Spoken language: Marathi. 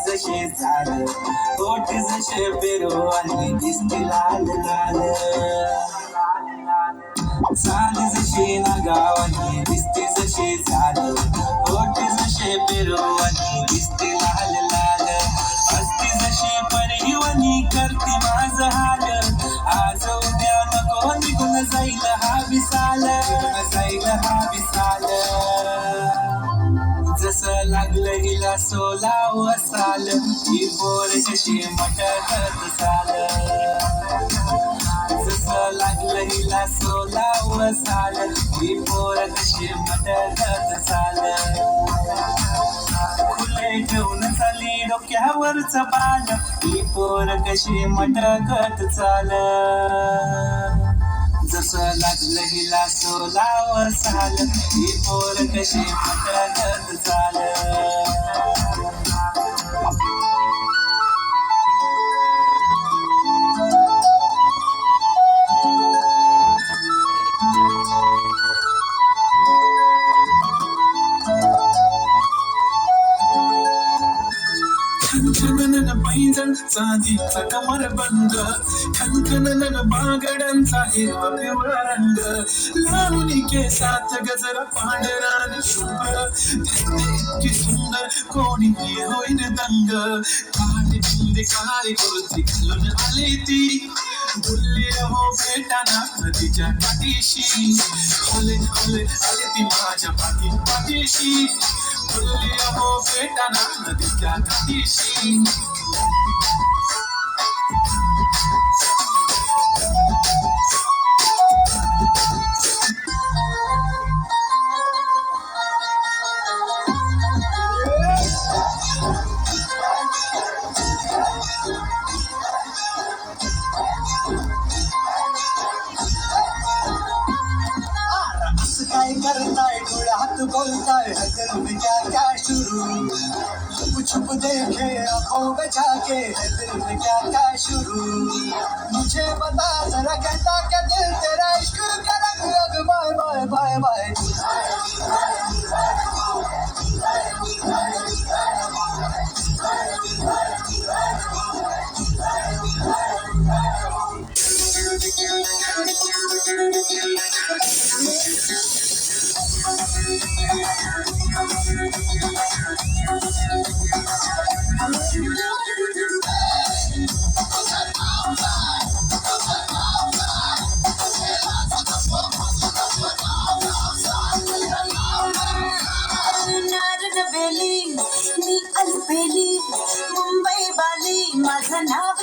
जसे झाड ओठ जसे पेरू आणि दिसते लाल लाल चाल जशी नागावानी दिसते जसे झाड ओठ जसे पेरू आणि दिसते लाल लाल असते जशी परिवानी करते माझ हाल आज उद्या नको निघून जाईल हा विसाल जसं लागलं हिला 16 साल ही पोर कशी मटकत चाल जसं लागलं हिला 16 साल ही पोर कशी मटकत चाल खुले ठेवून चाली डोक्यावरच बाल ही पोर कशी मटकत चाल जसं लागलं हिला 16 साल ही पोर कशी मटकत चाल खनखनन पैंजण चांदीचा कमरबंद खनखनन बागडांचा हिरवा पिवळा रंग लावून केसात गजरा पांढरा आणि शुभ्र इतकी सुंदर कोणीही होईन दंग काळी बिंदी काळी कुर्ती घालून आली ती बोलली हो भेटाना नदीच्या काठीशी आले आले आले ती माझ्या पाठीशी बोलली हो भेटाना नदीच्या काठीशी काय करताय डोळ्यात बोलताय दिल में क्या क्या शुरू छुप छुप देखे आंखों में झाके दिल में क्या क्या शुरू मुझे बता जरा कहता क्या दिल तेरा इश्क का रंग बाय बाय बाय बाय मी अलबेली मुंबई बाली माझं नाव